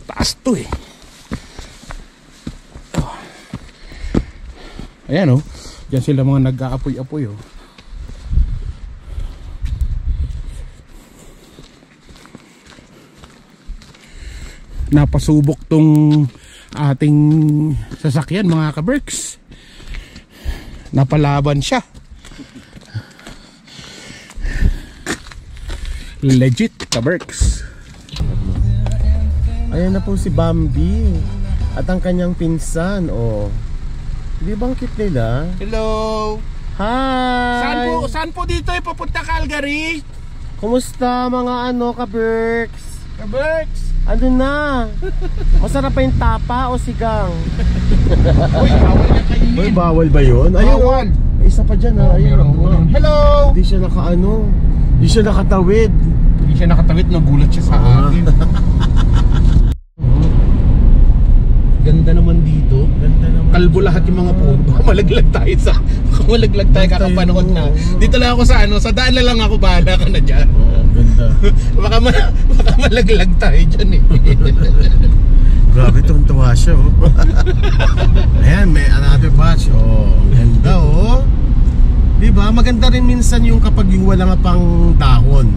Taas to eh. Oh. Ayan oh. Diyan sila mga nag-aapoy-apoy oh. Napasubok tong ating sasakyan mga ka-Berks. Napalaban siya. Legit ka-Berks. Ayan na po si Bambi. At ang kanyang pinsan, oh. Di ba ang cute nila? Hello. Hi! Saan po dito ay papunta Calgary? Kumusta mga ka-Berks? Ka-Berks. Ano na? Masarap pa yung tapa o sigang? Uy, bawal na kainin. Uy, bawal ba yun? Ayun, Bawal. Isa pa dyan ha. Ayun, Hello. Hindi siya hindi siya nakatawid. Hindi siya nakatawid, nagulat siya sa akin. Ganda naman dito. Ganda naman. Kalbo lahat yung mga puno. Baka malaglag tayo kakapanood na. Dito lang ako sa daan na lang ako, bahala ka na dyan. Ganda. baka malaglag tayo dyan eh. Grabe, tuwa siya, oh. Ayan, may another batch. Oh, ganda, oh. Diba? Maganda rin minsan yung kapag yung wala nga pang dahon.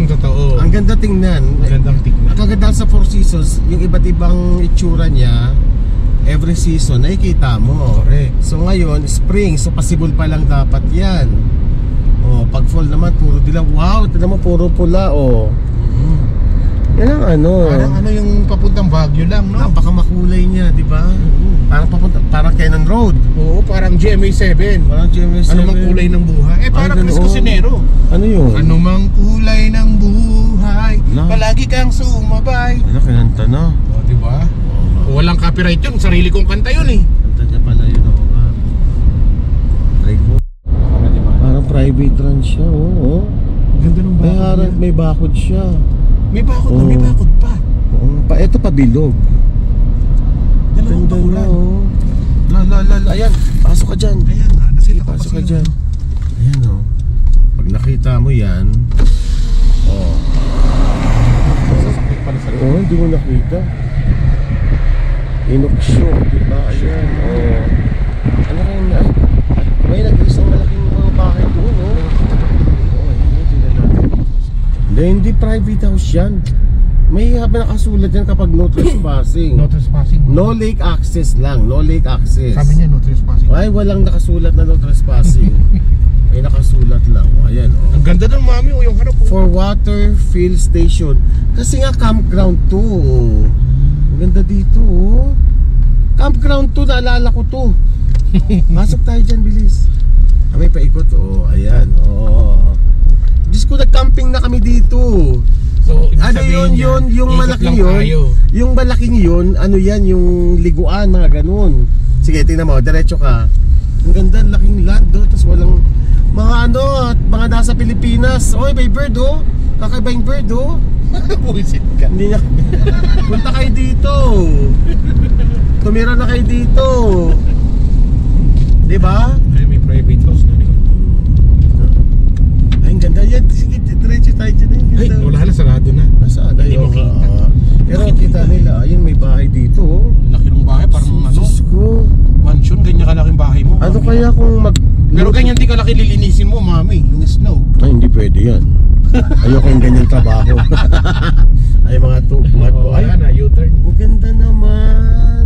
Totoo. Ang ganda tingnan. Magandang tignan. Kaganda sa Four Seasons, yung iba't ibang itsura niya, every season, nakikita mo. Correct. So ngayon, spring, so possible pa lang dapat yan. Oh, pag fall naman, puro dilaw. Wow, ito naman puro pula, oh. Yan ang Parang yung papuntang Baguio lang, no? Napaka makulay niya, di ba? Parang Cannon Road. Oo, parang GMA7. Parang GMA7. Ano mang kulay ng buhay? Parang Chris Cusinero. Ano yun? Ano mang kulay ng buhay, No. palagi kang sumabay. Ano, kinanta na? O, diba? Walang copyright yun, sarili kong kanta yun eh. Kanta niya pala yun, ako nga. Try ko. Parang private run siya, oo. Ganda ng May harap, may bakod siya. May bakod na, Oo. may bakod pa. Oo, ito pa bilog. Dalawang Ganda na, bakulan. oh. Ayan, pasok ka dyan. Ayan nga, nakita ko Pasok kasi ka yun. dyan. Ayan, oh. Pag nakita mo yan, oh. Sasakit pala sa Oo, hindi mo nakita. Inuksyo, di ba? Ayan, oh. Ano rin, may nag-isang malaking mga bahay doon, oh. Oo, ayun, tingnan natin. Hindi private house yan. May nakasulat yan kapag no trespassing. No trespassing. No lake access lang, no lake access. Sabi niya no trespassing. Ay, walang nakasulat na no trespassing. May nakasulat lang. Ayan, oh. Ang ganda ng mami, yung harap. For water fill station. Kasi nga campground to. Ang ganda dito, oh. Campground to, naalala ko to. Masok tayo dyan, bilis. May paikot, oh. Ayan, oh. Diyos ko, nag-camping na kami dito. So, Ano yun, yung malaking yun. Yung malaking yun, ano yan, yung liguan, mga ganun. Sige, tingnan mo, diretso ka. Ang ganda, laking land, oh. Tapos walang mga ano, mga nasa Pilipinas. Oy, may bird, oh. Kakaiba yung bird, oh. Buisit ka. Hindi niya. Punta kayo dito. Tumira na kayo dito. Diba? Ay, may private house na rin. Ay, ang ganda yan. Sige, diretso tayo dyan. Ay, wala na, sarado na. Nasaan? Hindi mo kita. Pero kita nila, ayun, may bahay dito, oh. Laki ng bahay, parang ano, Diyos ko. mansion, ganyan kalaking bahay mo. Ano mami. kaya kung mag... Pero ganyan di kalaki lilinisin mo, mami, yung snow. Ay, hindi pwede yan. Ayoko yung ganyang trabaho. Ay, mga tubuhat ko. Ay, na, U-turn. ang ganda naman.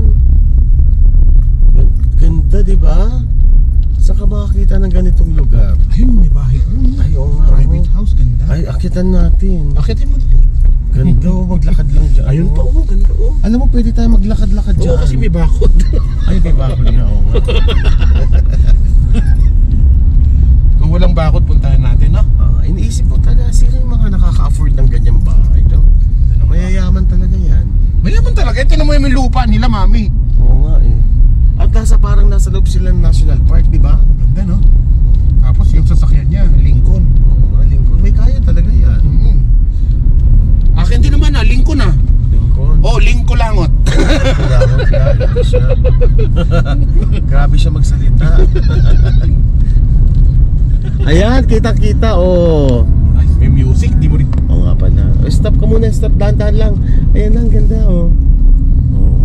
Ganda, di ba? Saan ka makakita ng ganitong lugar? Ayun, may bahay. Ay, oo nga. Private house, ganda. Ay, akitan natin. Akitin mo dito. Ganda, oh, maglakad lang dyan. Ayun pa, oh, ganda, oh. Alam mo, pwede tayo maglakad-lakad dyan. Oo, kasi may bakod. Ay, may bakod nga, oo nga. Kung walang bakod, puntahan natin, no? Iniisip ko talaga, sino yung mga nakaka-afford ng ganyang bahay, no? Mayayaman talaga yan. Mayaman talaga. Ito naman yung lupa nila, mami. Oo nga eh. At parang nasa loob sila ng National Park, di ba? Ganda, no? Tapos yung sasakyan niya, Lincoln. Oo, Lincoln. May kaya talaga yan. Akin din naman, Lincoln, ah. Lincoln. Oh, Lincoln langot. Grabe siya. Grabe siya magsalita. Ayan, kita-kita, oh. Ay, may music, di mo rin. Oo nga pala. Stop ka muna, stop. Dahan-dahan lang. Ayan lang, ganda, oh.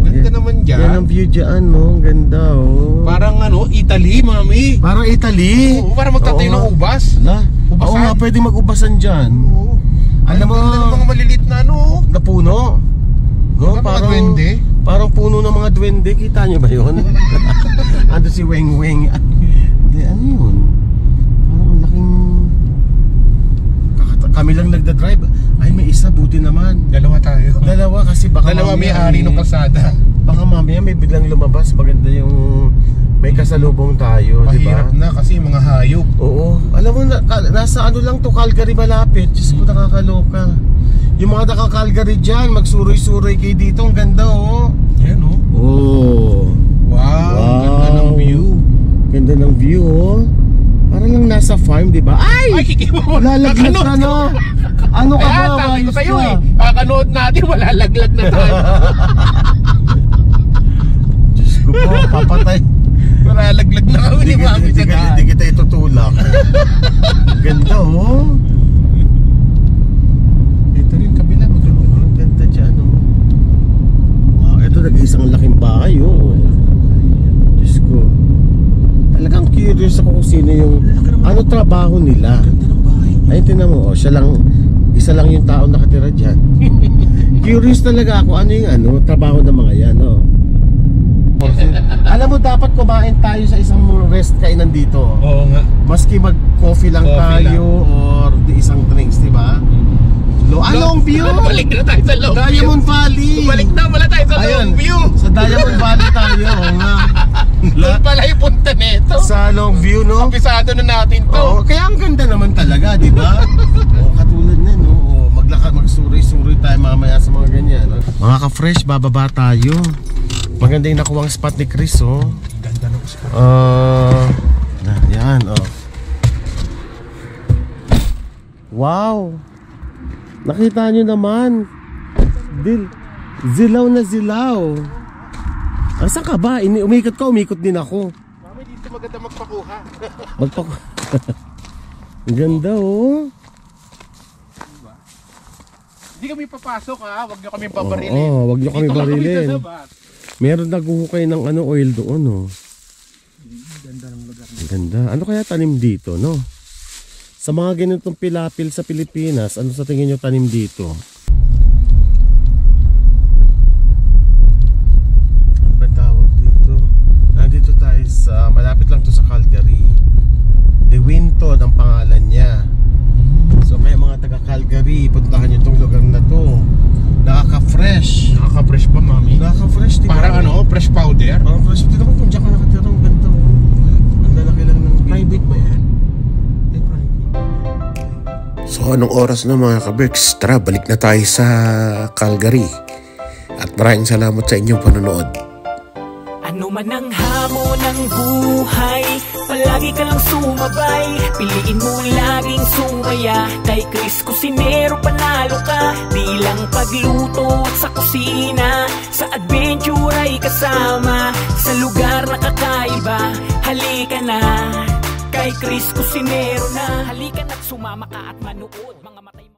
Ganda naman dyan. Yan ang view dyan, no? Ganda, oh. Parang ano, Italy, mami. Parang Italy. Oo, parang magtatayo Oo ng nga. ubas. Ala, Ubasan. oo nga, pwede mag-ubasan dyan. Oo. Alam mo, Ang ganda ng mga malilit na ano. na puno. No, Mga duwende. Parang puno ng mga duwende. Kita nyo ba yun? Ando si Weng Weng. Hindi, ano yun? Parang laking... Kami lang nagda-drive. Ay, may isa, buti naman. Dalawa tayo. Dalawa kasi baka Dalawa may mamaya hari ng kalsada. Baka mamaya may biglang lumabas. Maganda yung may kasalubong tayo, di ba? Mahirap na kasi mga hayop. Oo. Alam mo, nasa ano lang to, Calgary malapit. Diyos ko, nakakaloka. Yung mga naka-Calgary dyan, magsuroy-suroy kayo dito. Ang ganda, oh. Yan, oh. Oh. Wow. Ganda ng view. Ganda ng view, oh. Para lang nasa farm, di ba? Ay! Ay, kikiwa mo. Lalaglag ka na. Ano ka Kaya, ba? sabi ko Ayos sa'yo ka. eh. Kakanood natin, wala laglag na tayo. Diyos ko po, papatay. Wala laglag na kami ni mami sa daan. Hindi kita itutulak. Ganda, oh. Ito rin kabila, maganda. Ang ganda dyan, oh. Wow, ito nag-iisang laking bahay, oh. Diyos ko. Talagang curious ako kung sino yung ano trabaho nila. Ganda ng bahay. Ay, tinan mo, oh, isa lang yung tao nakatira dyan. Curious talaga ako ano yung trabaho ng mga yan, oh. Alam mo, dapat kumain tayo sa isang rest kainan dito. Oo nga. Maski mag-coffee lang Coffee tayo or isang drinks, di ba? Long view! Balik na tayo sa long view. Diamond Valley! Balik na pala tayo sa Ayun, long view. sa Diamond Valley tayo, oo nga. Doon pala yung punta nito. Sa long view, no? Kapisado na natin to. Oo, kaya ang ganda naman talaga, di ba? Oo, katulad na, no? Oo, maglakad, magsuroy-suroy tayo mamaya sa mga ganyan. No? Mga ka-fresh, bababa tayo. Maganda yung nakuwang spot ni Chris, oh. Ganda ng spot. Yan, oh. Wow! Nakita nyo naman. Zilaw na zilaw. Saan ka ba? Umikot ka, umikot din ako. Mami, dito maganda magpakuha. Ang ganda, oh. Hindi kami papasok, ha. Huwag nyo kami babarilin. Oo, wag nyo kami Dito lang barilin. sa labas. Meron naghuhukay ng oil doon, oh. Ganda ng lugar. Ang ganda. Ano kaya tanim dito, no? Sa mga ganitong pilapil sa Pilipinas, ano sa tingin nyo tanim dito? Ano ba tawag dito? Nandito tayo sa, malapit lang to sa Calgary. De Winton. Fresh. Nakaka-fresh ba, mami? Nakaka-fresh. Parang ano, fresh powder? Parang fresh. Dito ko kung dyan ka nakatira. Ang ganda mo. Ang lalaki lang ng Private ba yan? Ay, private. So anong oras na mga ka-Berks? Tara, balik na tayo sa Calgary. At maraming salamat sa inyong panonood. Ano man ang hamon ng buhay, palagi ka lang sumabay. Piliin mo laging sumaya. Kay Chris Cusinero panalo ka. Di lang pagluto at sa kusina, sa adventure ay kasama. Sa lugar na kakaiba, halika na. Kay Chris Cusinero na, halika na't sumama ka at manood mga matay.